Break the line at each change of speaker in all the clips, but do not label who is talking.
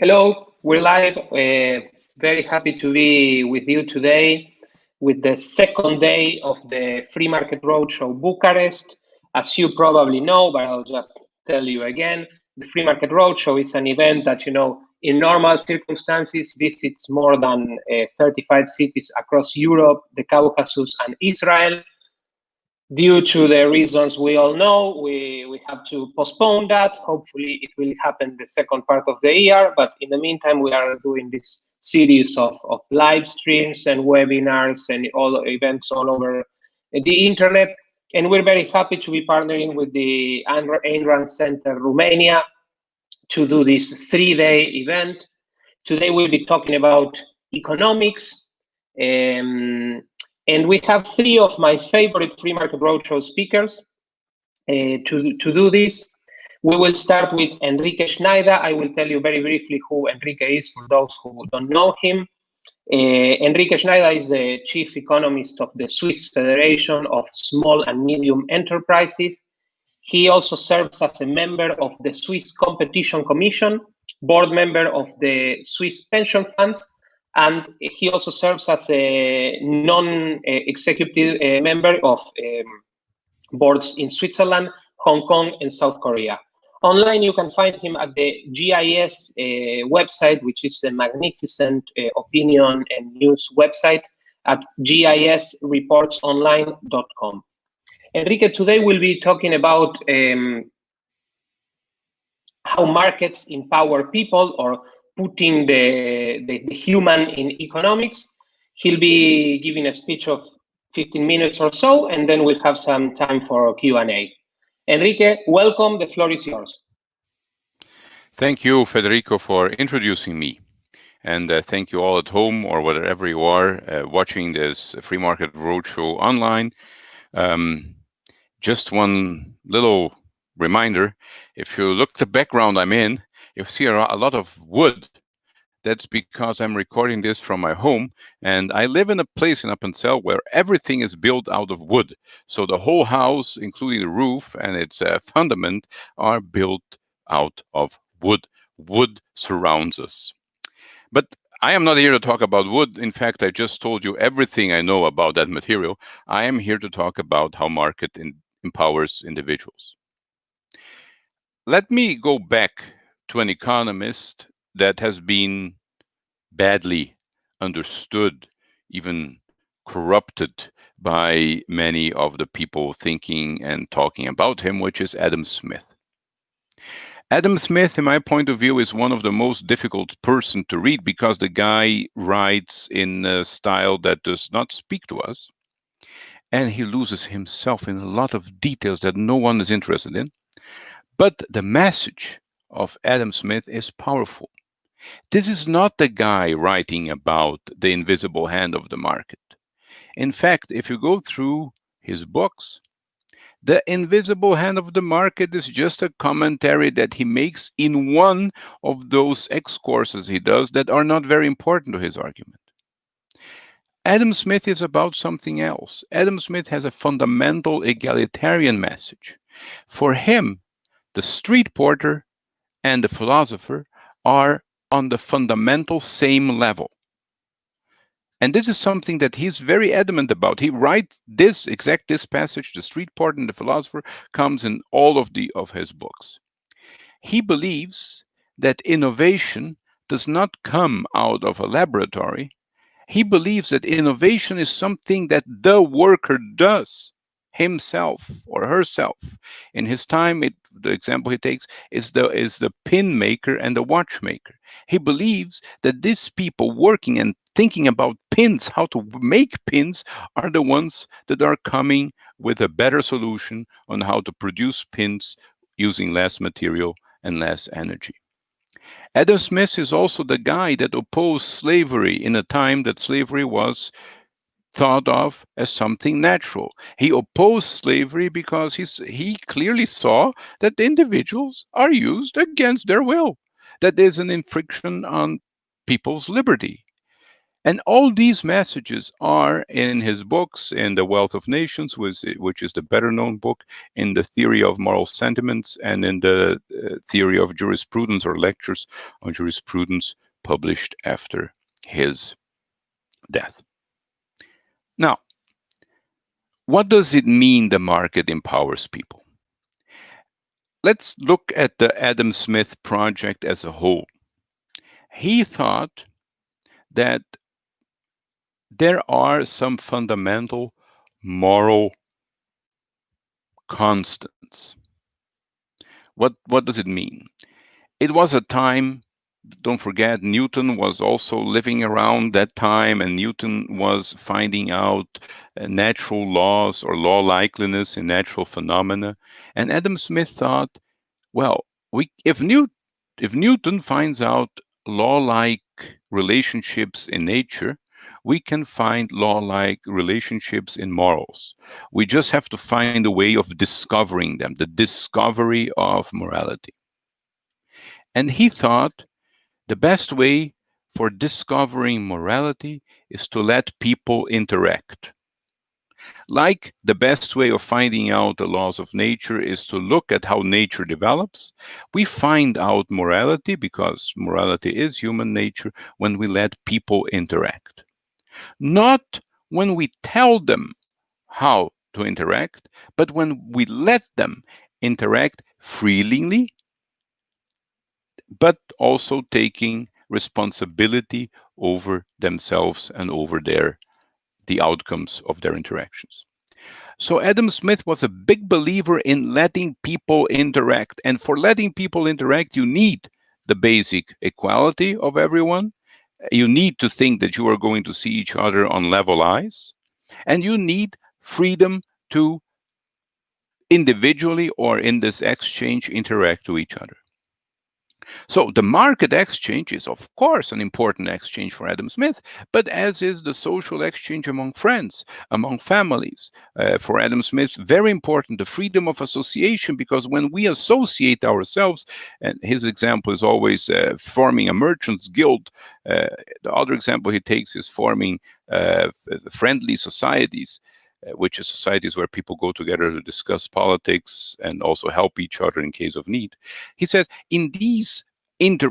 Hello, we're live. Very happy to be with you today with the second day of the Free Market Roadshow Bucharest. As you probably know, but I'll just tell you again, the Free Market Roadshow is an event that, in normal circumstances visits more than 35 cities across Europe, the Caucasus, and Israel. Due to the reasons we all know, we have to postpone that. Hopefully it will happen the second part of the year, but in the meantime, we are doing this series of live streams and webinars and all events all over the internet. And we're very happy to be partnering with the Ayn Rand Center Romania to do this 3-day event. Today we'll be talking about economics, and we have 3 of my favorite Free Market Roadshow speakers to do this. We will start with Henrique Schneider. I will tell you very briefly who Henrique is for those who don't know him. Henrique Schneider is the chief economist of the Swiss Federation of Small and Medium Enterprises. He also serves as a member of the Swiss Competition Commission, board member of the Swiss pension funds, and he also serves as a non-executive member of boards in Switzerland, Hong Kong, and South Korea. Online, you can find him at the GIS website, which is a magnificent opinion and news website at gisreportsonline.com. Henrique, today we'll be talking about how markets empower people, or putting the human in economics. He'll be giving a speech of 15 minutes or so, and then we'll have some time for Q&A. Henrique, welcome. The floor is yours.
Thank you, Federico, for introducing me. And thank you all at home or wherever you are watching this Free Market Roadshow online. Just one little reminder, if you look at the background I'm in, you see a lot of wood. That's because I'm recording this from my home, and I live in a place in Appenzell where everything is built out of wood. So the whole house, including the roof and its fundament, are built out of wood. Wood surrounds us. But I am not here to talk about wood. In fact, I just told you everything I know about that material. I am here to talk about how market empowers individuals. Let me go back to an economist that has been badly understood, even corrupted by many of the people thinking and talking about him, which is Adam Smith. Adam Smith, in my point of view, is one of the most difficult person to read because the guy writes in a style that does not speak to us. And he loses himself in a lot of details that no one is interested in. But the message of Adam Smith is powerful. This is not the guy writing about the invisible hand of the market. In fact, if you go through his books, the invisible hand of the market is just a commentary that he makes in one of those excursions he does that are not very important to his argument. Adam Smith is about something else. Adam Smith has a fundamental egalitarian message. For him, the street porter and the philosopher are on the fundamental same level. And this is something that he's very adamant about. He writes this passage, the street porter and the philosopher, comes in all of his books. He believes that innovation does not come out of a laboratory. He believes that innovation is something that the worker does himself or herself. In his time, the example he takes is the pin maker and the watchmaker. He believes that these people working and thinking about pins, how to make pins, are the ones that are coming with a better solution on how to produce pins using less material and less energy. Adam Smith is also the guy that opposed slavery in a time that slavery was thought of as something natural. He opposed slavery because he clearly saw that individuals are used against their will, that there's an infringement on people's liberty. And all these messages are in his books, in The Wealth of Nations, which is the better known book, in the Theory of Moral Sentiments, and in the Theory of Jurisprudence, or Lectures on Jurisprudence, published after his death. Now, what does it mean the market empowers people? Let's look at the Adam Smith project as a whole. He thought that there are some fundamental moral constants. What does it mean? It was a time, don't forget, Newton was also living around that time, and Newton was finding out natural laws or law likeliness in natural phenomena. And Adam Smith thought, well, if Newton finds out law-like relationships in nature, we can find law-like relationships in morals. We just have to find a way of discovering them, the discovery of morality. And he thought the best way for discovering morality is to let people interact. Like the best way of finding out the laws of nature is to look at how nature develops, we find out morality, because morality is human nature, when we let people interact. Not when we tell them how to interact, but when we let them interact freely, but also taking responsibility over themselves and over the outcomes of their interactions. So Adam Smith was a big believer in letting people interact. And for letting people interact, you need the basic equality of everyone. You need to think that you are going to see each other on level eyes. And you need freedom to individually or in this exchange interact with each other. So the market exchange is, of course, an important exchange for Adam Smith, but as is the social exchange among friends, among families. For Adam Smith, very important, the freedom of association, because when we associate ourselves, and his example is always forming a merchants guild. The other example he takes is forming friendly societies. Which is societies where people go together to discuss politics and also help each other in case of need. He says, in these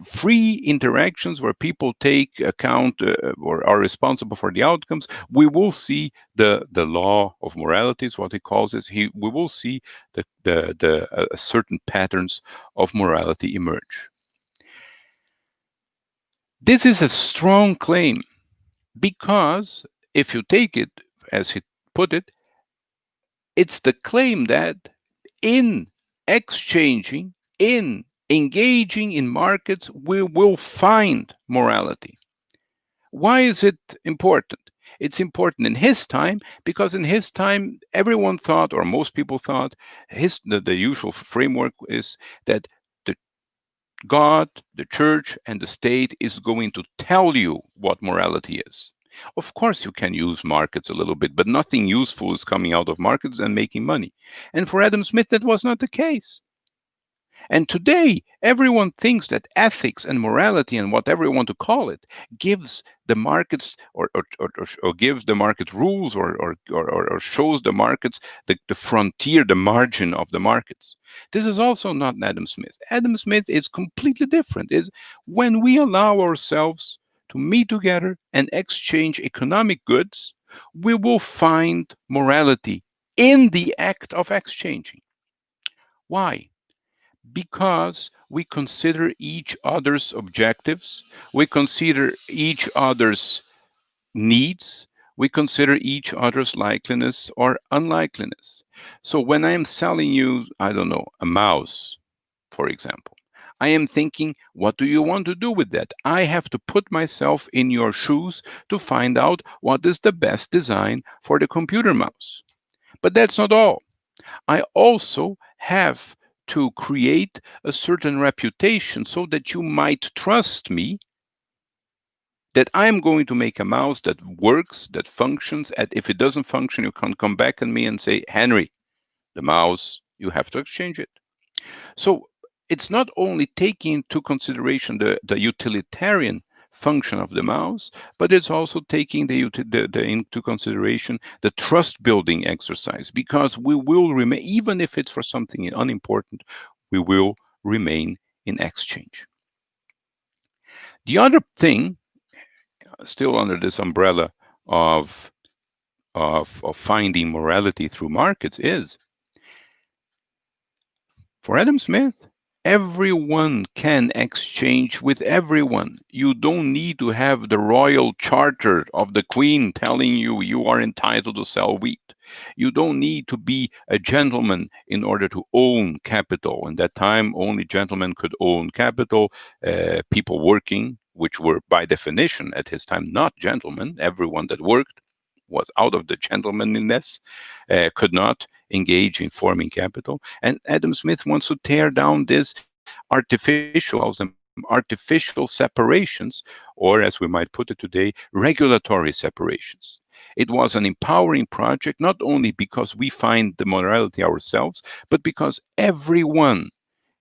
free interactions where people take account or are responsible for the outcomes, we will see the law of morality, is what he calls it. We will see the certain patterns of morality emerge. This is a strong claim, because if you take it as he put it, it's the claim that in exchanging, in engaging in markets, we will find morality. Why is it important? It's important in his time because in his time, everyone thought, or most people thought, the usual framework is that the God, the church, and the state is going to tell you what morality is. Of course, you can use markets a little bit, but nothing useful is coming out of markets and making money. And for Adam Smith, that was not the case. And today, everyone thinks that ethics and morality and whatever you want to call it gives the markets or gives the market rules or shows the markets the frontier, the margin of the markets. This is also not Adam Smith. Adam Smith is completely different. Is when we allow ourselves to meet together and exchange economic goods, we will find morality in the act of exchanging. Why? Because we consider each other's objectives, we consider each other's needs, we consider each other's likeliness or unlikeliness. So when I am selling you, I don't know, a mouse, for example, I am thinking, what do you want to do with that? I have to put myself in your shoes to find out what is the best design for the computer mouse. But that's not all. I also have to create a certain reputation so that you might trust me that I'm going to make a mouse that works, that functions. And if it doesn't function, you can come back at me and say, Henry, the mouse, you have to exchange it. So it's not only taking into consideration the utilitarian function of the mouse, but it's also taking into consideration the trust building exercise, because we will remain, even if it's for something unimportant, we will remain in exchange. The other thing, still under this umbrella of finding morality through markets, is for Adam Smith, everyone can exchange with everyone. You don't need to have the royal charter of the Queen telling you you are entitled to sell wheat. You don't need to be a gentleman in order to own capital. In that time, only gentlemen could own capital. People working, which were by definition at his time not gentlemen, everyone that worked was out of the gentlemanliness, could not engage in forming capital. And Adam Smith wants to tear down this artificial, he calls them artificial separations, or as we might put it today, regulatory separations. It was an empowering project, not only because we find the morality ourselves, but because everyone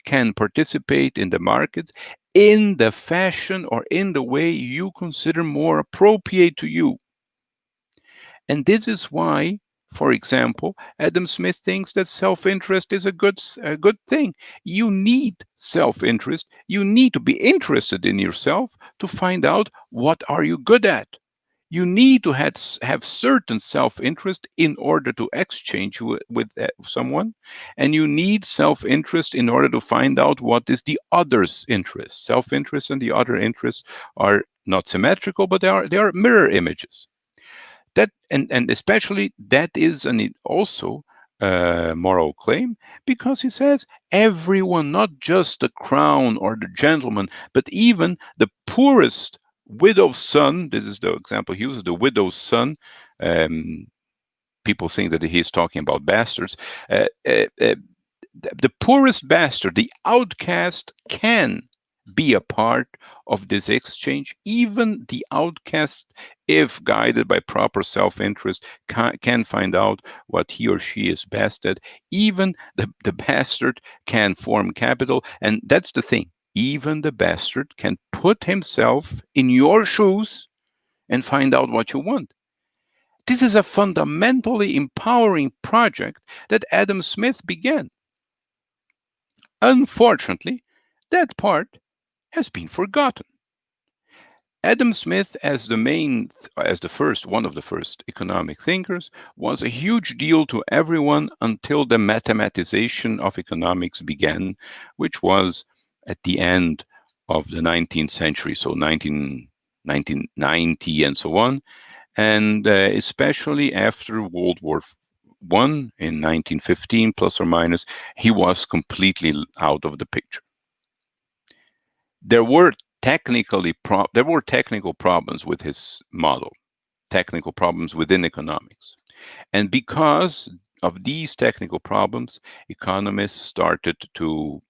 can participate in the markets in the fashion or in the way you consider more appropriate to you. And this is why, for example, Adam Smith thinks that self-interest is a good thing. You need self-interest. You need to be interested in yourself to find out what are you good at. You need to have certain self-interest in order to exchange with someone, and you need self-interest in order to find out what is the other's interest. Self-interest and the other interests are not symmetrical, but they are mirror images. That and especially that is an also a moral claim, because he says everyone, not just the crown or the gentleman, but even the poorest widow's son. This is the example he uses, the widow's son. Um, People think that he's talking about bastards. Uh, uh, uh, the poorest bastard, the outcast, can be a part of this exchange. Even the outcast, if guided by proper self interest, can find out what he or she is best at. Even the bastard can form capital. And that's the thing. Even the bastard can put himself in your shoes and find out what you want. This is a fundamentally empowering project that Adam Smith began. Unfortunately, that part has been forgotten. Adam Smith, as the first, one of the first economic thinkers, was a huge deal to everyone until the mathematization of economics began, which was at the end of the 19th century, so 1990 and so on, and especially after World War I in 1915, plus or minus, he was completely out of the picture. There were there were technical problems with his model, technical problems within economics. And because of these technical problems, economists started to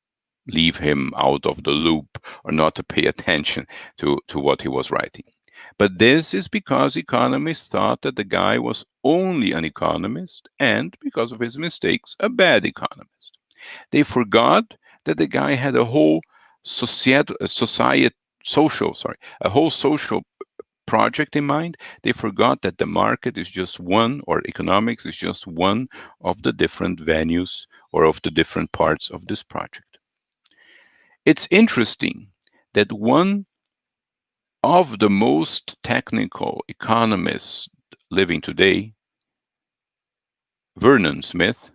leave him out of the loop or not to pay attention to what he was writing. But this is because economists thought that the guy was only an economist and, because of his mistakes, a bad economist. They forgot that the guy had a whole a whole social project in mind. They forgot that the market is just one, or economics is just one of the different venues or of the different parts of this project. It's interesting that one of the most technical economists living today, Vernon Smith,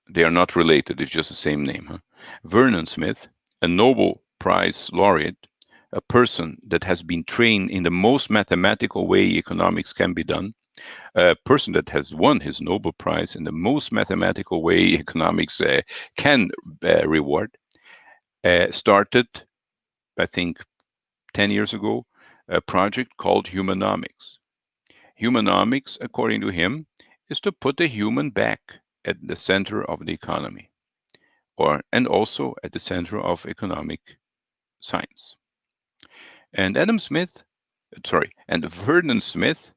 they are not related, it's just the same name, huh? Vernon Smith, a Nobel Prize laureate, a person that has been trained in the most mathematical way economics can be done, a person that has won his Nobel Prize in the most mathematical way economics can reward, started, I think, 10 years ago, a project called Humanomics. Humanomics, according to him, is to put the human back at the center of the economy, and also at the center of economic science. And and Vernon Smith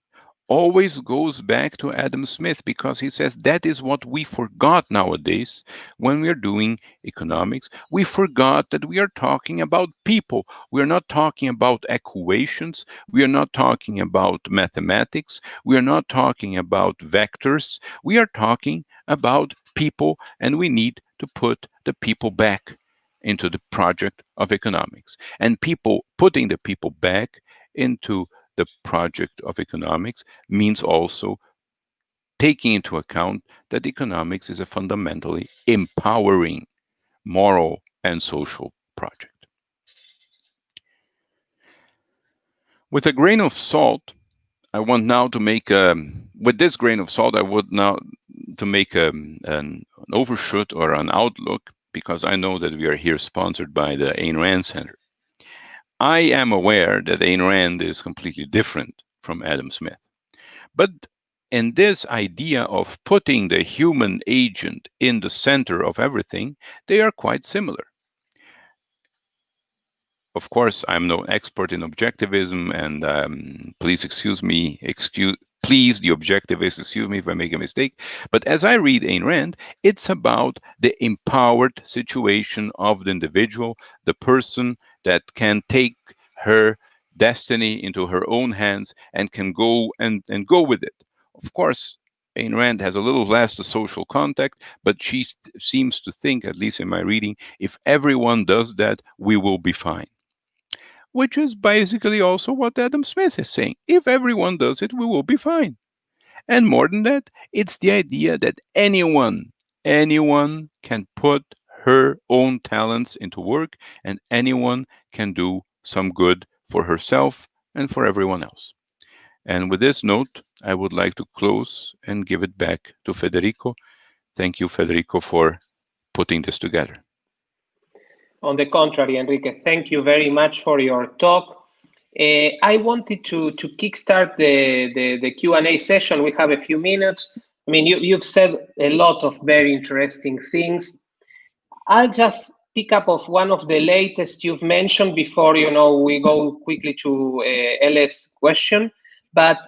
always goes back to Adam Smith because he says that is what we forgot nowadays when we are doing economics. We forgot that we are talking about people. We are not talking about equations. We are not talking about mathematics. We are not talking about vectors. We are talking about people, and we need to put the people back into the project of economics. And people putting the people back into the project of economics means also taking into account that economics is a fundamentally empowering moral and social project. With a grain of salt, I want now to make with this grain of salt, I would now to make an overshoot or an outlook because I know that we are here sponsored by the Ayn Rand Center. I am aware that Ayn Rand is completely different from Adam Smith. But in this idea of putting the human agent in the center of everything, they are quite similar. Of course, I'm no expert in objectivism, and please excuse me, please, the objectivist, excuse me if I make a mistake. But as I read Ayn Rand, it's about the empowered situation of the individual, the person that can take her destiny into her own hands and can go and go with it. Of course, Ayn Rand has a little less the social contact, but she seems to think, at least in my reading, if everyone does that, we will be fine, which is basically also what Adam Smith is saying. If everyone does it, we will be fine. And more than that, it's the idea that anyone can put her own talents into work and anyone can do some good for herself and for everyone else. And with this note, I would like to close and give it back to Federico. Thank you, Federico, for putting this together.
On the contrary, Enrique, thank you very much for your talk. I wanted to kickstart the Q&A session. We have a few minutes. I mean, you've said a lot of very interesting things. I'll just pick up of one of the latest you've mentioned before, we go quickly to LS question. But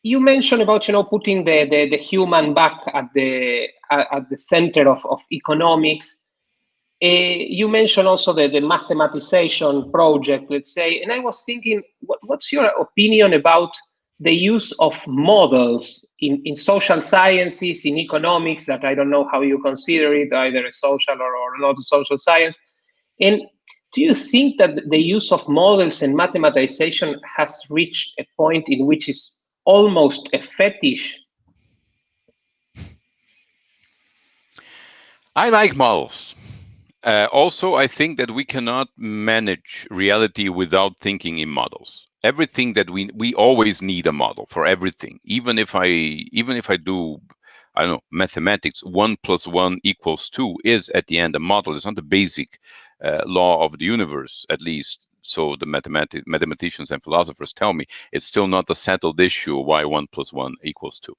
you mentioned about, putting the human back at the center of economics. You mentioned also the mathematization project, let's say, and I was thinking, what's your opinion about the use of models in social sciences, in economics, that I don't know how you consider it, either a social or not a social science. And do you think that the use of models and mathematization has reached a point in which is almost a fetish?
I like models. Also, I think that we cannot manage reality without thinking in models. Everything that we always need a model for everything. Even if I do, I don't know, mathematics, 1 + 1 = 2 is at the end a model. It's not the basic law of the universe, at least. So the mathematicians and philosophers tell me it's still not a settled issue why 1 + 1 = 2.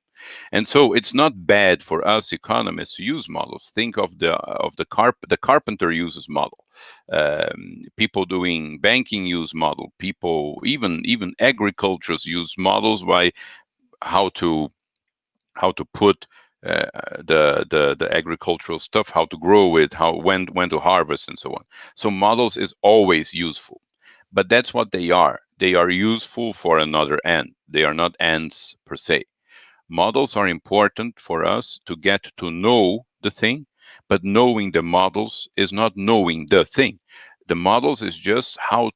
And so it's not bad for us economists to use models. Think of the carpenter uses model. People doing banking use model. People even agricultures use models by how to put the agricultural stuff, how to grow it, how when to harvest, and so on. So models is always useful, but that's what they are. They are useful for another end. They are not ends per se. Models are important for us to get to know the thing, but knowing the models is not knowing the thing. The models is just how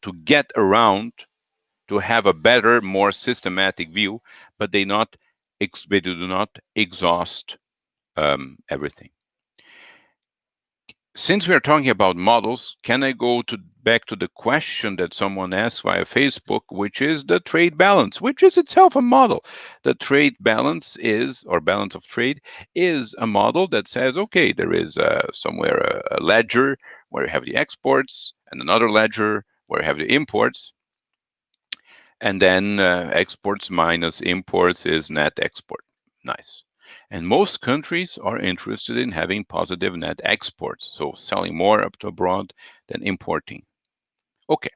to get around to have a better, more systematic view, but they do not exhaust everything. Since we are talking about models, can I go back to the question that someone asked via Facebook, which is the trade balance, which is itself a model. The trade balance is, or balance of trade, is a model that says, okay, there is somewhere a ledger where you have the exports and another ledger where you have the imports. And then exports minus imports is net export. Nice. And most countries are interested in having positive net exports, so selling more up to abroad than importing. Okay.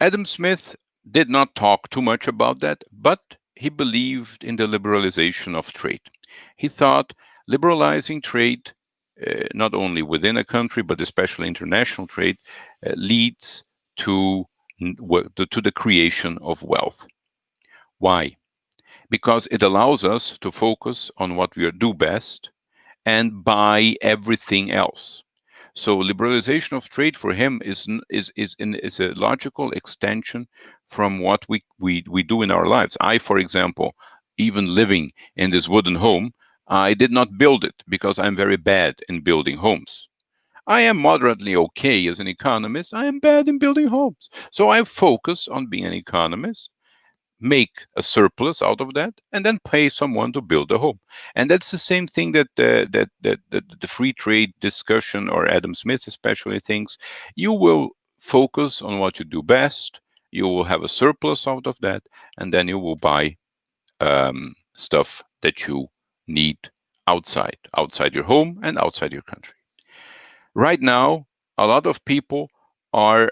Adam Smith did not talk too much about that, but he believed in the liberalization of trade. He thought liberalizing trade, not only within a country, but especially international trade, leads to, to the creation of wealth. Why? Because it allows us to focus on what we do best and buy everything else. So liberalization of trade for him is a logical extension from what we do in our lives. I, for example, even living in this wooden home, I did not build it because I'm very bad in building homes. I am moderately okay as an economist. I am bad in building homes. So I focus on being an economist, make a surplus out of that, and then pay someone to build a home. And that's the same thing that the free trade discussion, or Adam Smith especially, thinks. You will focus on what you do best. You will have a surplus out of that, and then you will buy stuff that you need outside your home and outside your country. Right now, a lot of people are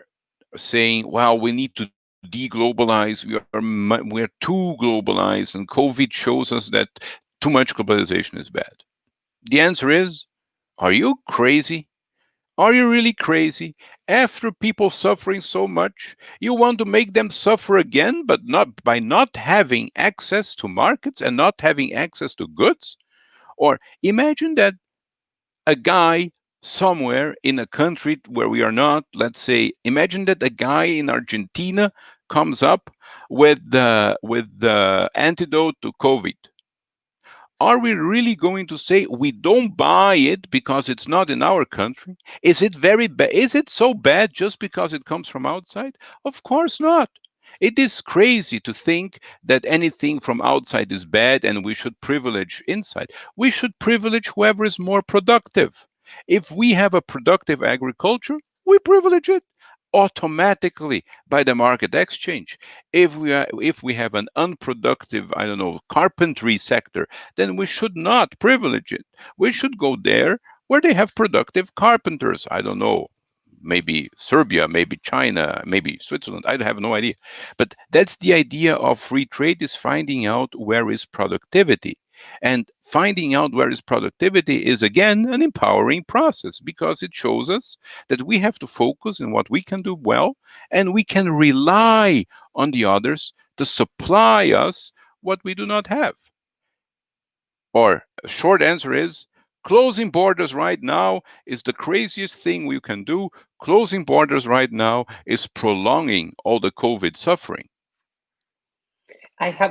saying, "Well, we need to deglobalize. We're too globalized, and COVID shows us that too much globalization is bad." The answer is, are you crazy? Are you really crazy? After people suffering so much, you want to make them suffer again, but not by not having access to markets and not having access to goods? Or imagine that a guy somewhere in a country where we are not, let's say, imagine that a guy in Argentina comes up with the antidote to COVID. Are we really going to say we don't buy it because it's not in our country? Is it very bad? Is it so bad just because it comes from outside? Of course not. It is crazy to think that anything from outside is bad and we should privilege inside. We should privilege whoever is more productive. If we have a productive agriculture, we privilege it automatically by the market exchange. If we have an unproductive, I don't know, carpentry sector, then we should not privilege it. We should go there where they have productive carpenters. I don't know, maybe Serbia, maybe China, maybe Switzerland. I have no idea. But that's the idea of free trade, is finding out where is productivity. And finding out where is productivity is, again, an empowering process, because it shows us that we have to focus on what we can do well, and we can rely on the others to supply us what we do not have. Or a short answer is, closing borders right now is the craziest thing we can do. Closing borders right now is prolonging all the COVID suffering.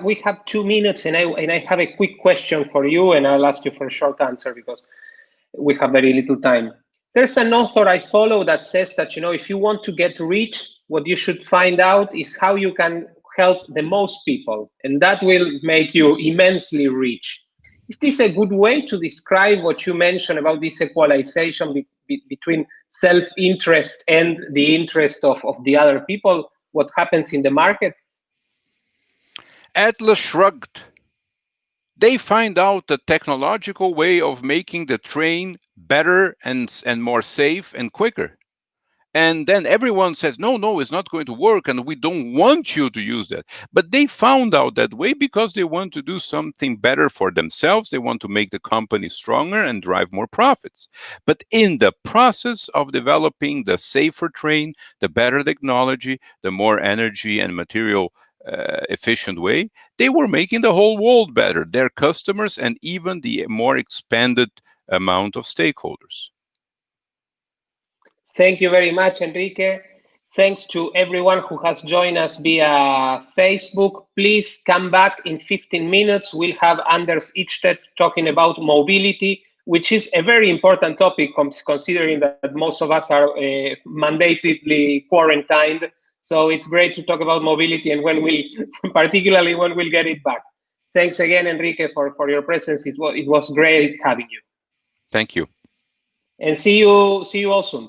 We have 2 minutes, and I have a quick question for you, and I'll ask you for a short answer because we have very little time. There's an author I follow that says that, if you want to get rich, what you should find out is how you can help the most people, and that will make you immensely rich. Is this a good way to describe what you mentioned about this equalization between self-interest and the interest of the other people, what happens in the market?
Atlas shrugged. They find out the technological way of making the train better and more safe and quicker. And then everyone says, no, no, it's not going to work, and we don't want you to use that. But they found out that way because they want to do something better for themselves. They want to make the company stronger and drive more profits. But in the process of developing the safer train, the better technology, the more energy and material efficient way, they were making the whole world better, their customers, and even the more expanded amount of stakeholders.
Thank you very much, Enrique. Thanks to everyone who has joined us via Facebook. Please come back in 15 minutes. We'll have Anders Ichtet talking about mobility, which is a very important topic considering that most of us are mandatorily quarantined. So it's great to talk about mobility, and particularly when we'll get it back. Thanks again, Enrique, for your presence. It was great having you.
Thank you.
And see you all soon.